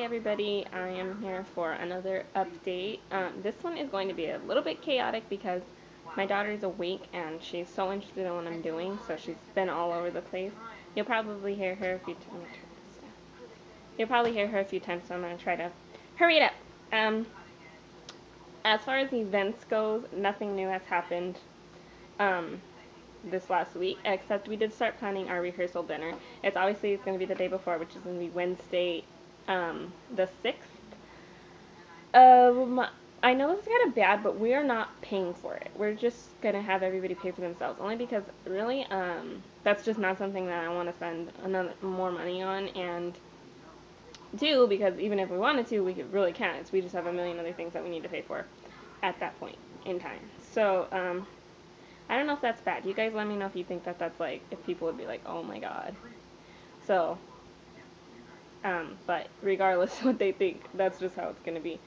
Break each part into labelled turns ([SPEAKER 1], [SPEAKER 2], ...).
[SPEAKER 1] everybody, I am here for another update. This one is going to be a little bit chaotic because my daughter is awake and she's so interested in what I'm doing, so she's been all over the place. You'll probably hear her a few times. You'll probably hear her a few times, so I'm going to try to hurry it up. As far as events goes, nothing new has happened this last week, except we did start planning our rehearsal dinner. It's going to be the day before, which is going to be Wednesday, the 6th. I know this is kind of bad, but we are not paying for it. We're just going to have everybody pay for themselves, only because really, that's just not something that I want to spend more money on, and two, because even if we wanted to, we really can't. We just have a million other things that we need to pay for at that point in time. So, I don't know if that's bad. You guys let me know if you think that that's like, if people would be like, oh my god. So, but regardless of what they think, that's just how it's going to be.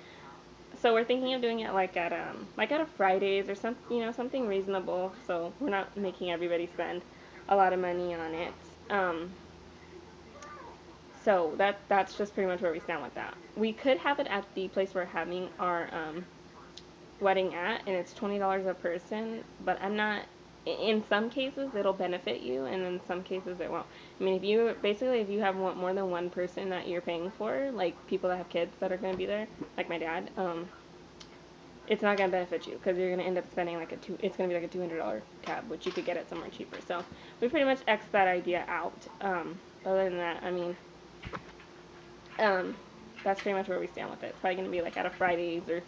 [SPEAKER 1] So we're thinking of doing it like at a Fridays or something reasonable, so we're not making everybody spend a lot of money on it. So that's just pretty much where we stand with that. We could have it at the place we're having our wedding at, and it's $20 a person, but I'm not. In some cases, it'll benefit you, and in some cases, it won't. I mean, if you have more than one person that you're paying for, like people that have kids that are going to be there, like my dad, it's not going to benefit you, because you're going to end up spending it's going to be like a $200 tab, which you could get it somewhere cheaper. So we pretty much X'd that idea out. Other than that, I mean, that's pretty much where we stand with it. It's probably going to be like at a Fridays or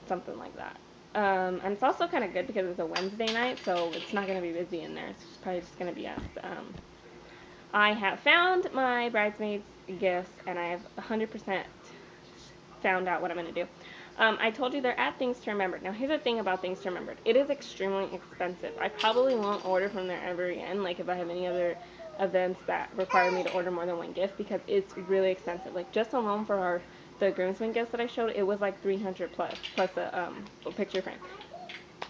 [SPEAKER 1] something like that. And it's also kind of good because it's a Wednesday night, so it's not going to be busy in there. It's probably just going to be us. I have found my bridesmaids' gifts, and I have 100% found out what I'm going to do. I told you they're at Things to Remember. Now, here's the thing about Things to Remember. It is extremely expensive. I probably won't order from there ever again, like if I have any other events that require me to order more than one gift, because it's really expensive. Like, just alone for the groomsmen gifts that I showed, it was like $300 plus a picture frame.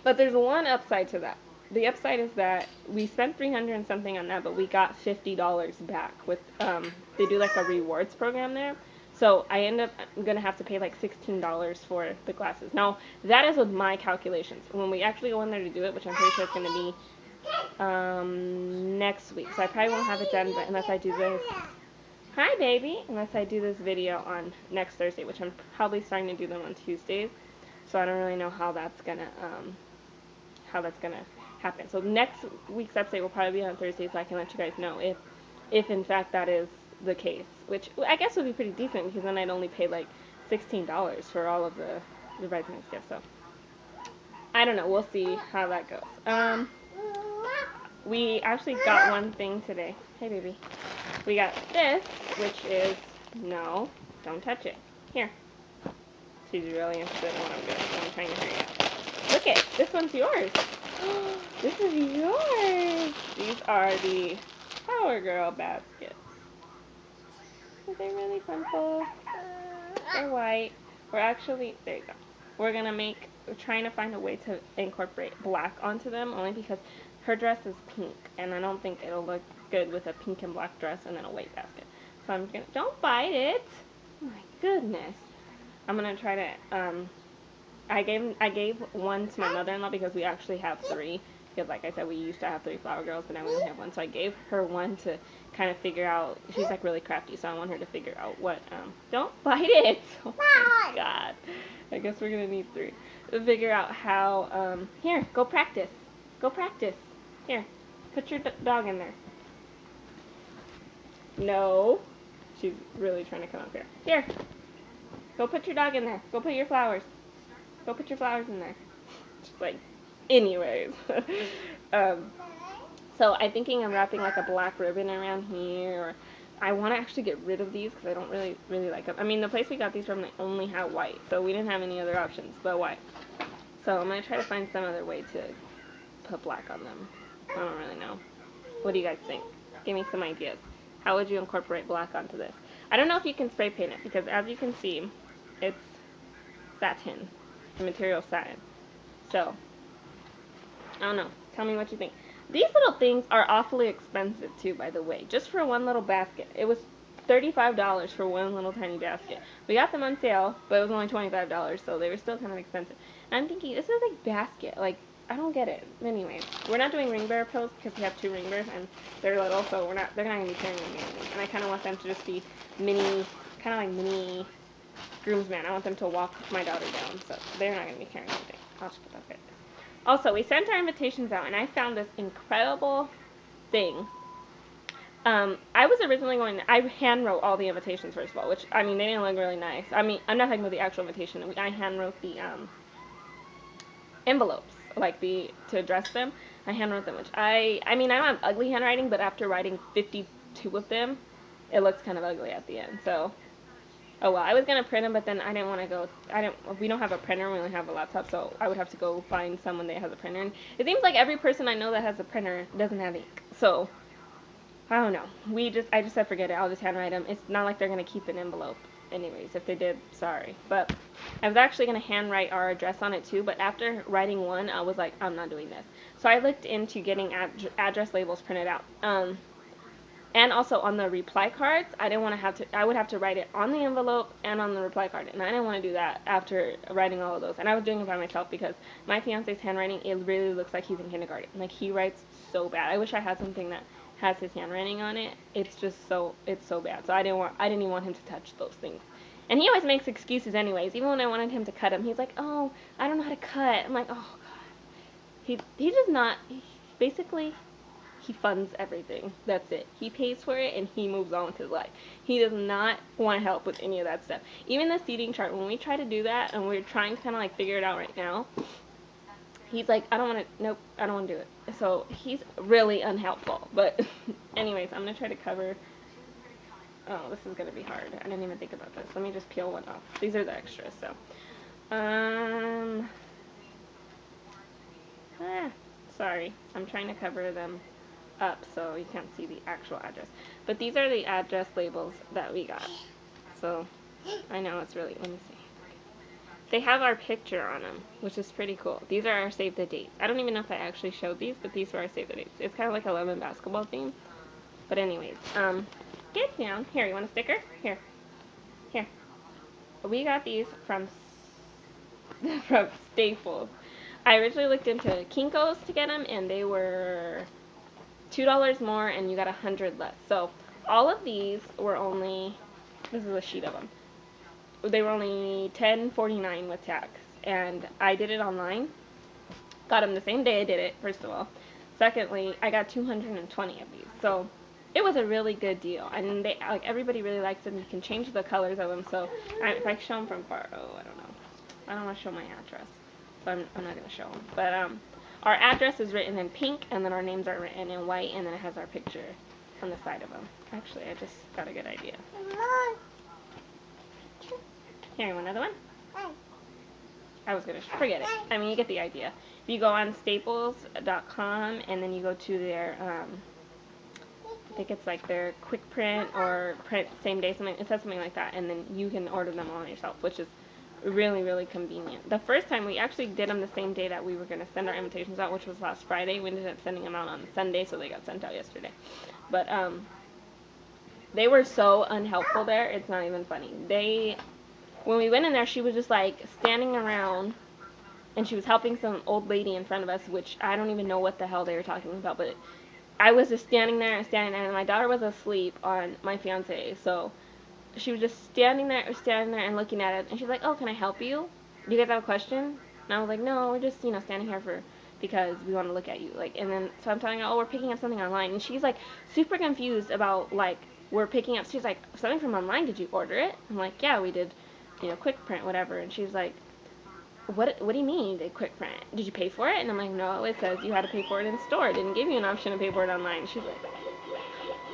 [SPEAKER 1] But there's one upside to that. The upside is that we spent $300 and something on that, but we got $50 back with they do like a rewards program there. So I end up gonna have to pay like $16 for the glasses. Now that is with my calculations. When we actually go in there to do it, which I'm pretty sure it's gonna be next week, so I probably won't have it done, but unless I do this. Hi, baby. Unless I do this video on next Thursday, which I'm probably starting to do them on Tuesdays. So I don't really know how that's gonna happen. So next week's episode will probably be on Thursday, so I can let you guys know if in fact that is the case, which I guess would be pretty decent, because then I'd only pay like $16 for all of the bridesmaids gifts. So I don't know. We'll see how that goes. We actually got one thing today. Hey, baby. We got this, which is, no, don't touch it. Here. She's really interested in what I'm doing, so I'm trying to hurry up. Look it, this one's yours. This is yours. These are the Power Girl baskets. Are they really simple? They're white. There you go. We're trying to find a way to incorporate black onto them, only because her dress is pink, and I don't think it'll look good with a pink and black dress and then a white basket. So I'm gonna, don't bite it. Oh my goodness. I'm gonna try to, I gave one to my mother-in-law because we actually have 3. Because like I said, we used to have 3 flower girls, but now we only have 1. So I gave her one to kind of figure out, she's like really crafty, so I want her to figure out what, don't bite it! Oh my god. I guess we're gonna need 3. To figure out how, here, go practice. Go practice. Here, put your dog in there. No. She's really trying to come up here. Here. Go put your dog in there. Go put your flowers. Go put your flowers in there. Just like, anyways. So I'm thinking of wrapping like a black ribbon around here, or I want to actually get rid of these because I don't really like them. I mean, the place we got these from, they only had white, so we didn't have any other options but white. So I'm going to try to find some other way to put black on them. I don't really know. What do you guys think? Give me some ideas. How would you incorporate black onto this? I don't know if you can spray paint it, because as you can see, it's satin. The material satin. So, I don't know. Tell me what you think. These little things are awfully expensive too, by the way. Just for one little basket. It was $35 for one little tiny basket. We got them on sale, but it was only $25, so they were still kind of expensive. And I'm thinking, this is a big basket. Like, I don't get it. Anyways, we're not doing ring bearer pills because we have 2 ring bears and they're little, so they're not going to be carrying anything. And I kind of want them to just be mini, kind of like mini groomsmen. I want them to walk my daughter down, so they're not going to be carrying anything. I'll just put that there. Also, we sent our invitations out, and I found this incredible thing. I was originally I hand wrote all the invitations first of all, which, I mean, they didn't look really nice. I mean, I'm not talking about the actual invitation. I hand wrote the, envelopes, like to address them. I hand wrote them, which I mean, I don't have ugly handwriting, but after writing 52 of them, it looks kind of ugly at the end, so. Oh well, I was gonna print them, but then I didn't want to go. We don't have a printer. We only have a laptop, so I would have to go find someone that has a printer. And it seems like every person I know that has a printer doesn't have ink. So I don't know. I just said forget it. I'll just handwrite them. It's not like they're gonna keep an envelope. Anyways, if they did, sorry. But I was actually gonna handwrite our address on it too. But after writing one, I was like, I'm not doing this. So I looked into getting address labels printed out. And also on the reply cards, I would have to write it on the envelope and on the reply card. And I didn't want to do that after writing all of those. And I was doing it by myself because my fiance's handwriting, it really looks like he's in kindergarten. Like, he writes so bad. I wish I had something that has his handwriting on it. It's so bad. So I didn't even want him to touch those things. And he always makes excuses anyways. Even when I wanted him to cut him, he's like, oh, I don't know how to cut. I'm like, oh, God. He does not, basically, he funds everything. That's it. He pays for it and he moves on with his life. He does not want to help with any of that stuff. Even the seating chart, when we try to do that and we're trying to kind of like figure it out right now, he's like, I don't want to do it. So he's really unhelpful. But anyways, I'm going to try to cover. Oh, this is going to be hard. I didn't even think about this. Let me just peel one off. These are the extras, so. Sorry. I'm trying to cover them up so you can't see the actual address. But these are the address labels that we got. So, I know it's really, let me see. They have our picture on them, which is pretty cool. These are our save the dates. I don't even know if I actually showed these, but these are our save the dates. It's kind of like a lemon basketball theme. But anyways, get down. Here, you want a sticker? Here. We got these from Staples. I originally looked into Kinko's to get them, and they were $2 more, and you got 100 less. So all of these were only, this is a sheet of them. They were only $10.49 with tax, and I did it online. Got them the same day I did it, first of all. Secondly, I got 220 of these, so it was a really good deal. And they, like, everybody really likes them. You can change the colors of them. So if I show them from far, I don't know. I don't want to show my address, so I'm not gonna show them. But our address is written in pink, and then our names are written in white, and then it has our picture on the side of them. Actually, I just got a good idea. Here, you want another one? I was gonna forget it. I mean, you get the idea. If you go on staples.com and then you go to their, I think it's like their quick print or print same day, something. It says something like that, and then you can order them on yourself, which is really, really convenient. The first time we actually did them the same day that we were gonna send our invitations out, which was last Friday. We ended up sending them out on Sunday, so they got sent out yesterday. But they were so unhelpful there. It's not even funny. When we went in there, she was just like standing around, and she was helping some old lady in front of us, which I don't even know what the hell they were talking about, but I was just standing there, and my daughter was asleep on my fiance, so she was just standing there and looking at it, and she's like, oh, can I help you? Do you guys have a question? And I was like, no, we're just, standing here because we want to look at you, like, and then, so I'm telling her, oh, we're picking up something online, and she's like, super confused about, like, we're picking up, she's like, something from online, did you order it? I'm like, yeah, we did, quick print, whatever, and she's like, what do you mean, the quick print? Did you pay for it? And I'm like, no, it says you had to pay for it in store. It didn't give you an option to pay for it online. She's like,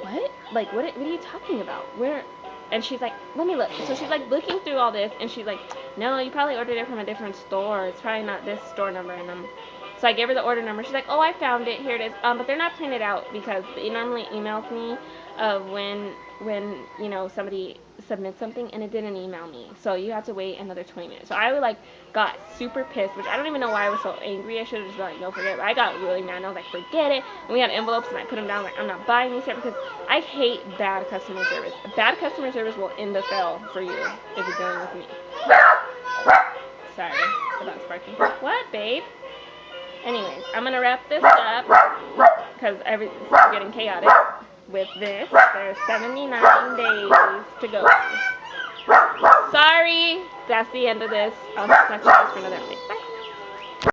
[SPEAKER 1] what? Like, what are you talking about? Where? And she's like, let me look. So she's like looking through all this, and she's like, no, you probably ordered it from a different store. It's probably not this store number. And So I gave her the order number. She's like, oh, I found it. Here it is. But they're not printed out because it normally emails me of when somebody submits something, and it didn't email me. So you have to wait another 20 minutes. So I got super pissed, which I don't even know why I was so angry. I should have just been like, no, forget it. But I got really mad, and I was like, forget it. And we had envelopes, and I put them down, like, I'm not buying these here because I hate bad customer service. Bad customer service will end the sale for you if you're dealing with me. Sorry about sparking. What, babe? Anyways, I'm going to wrap this up because everything's getting chaotic with this. There's 79 days to go. Sorry, that's the end of this. I'll catch you guys for another update. Bye.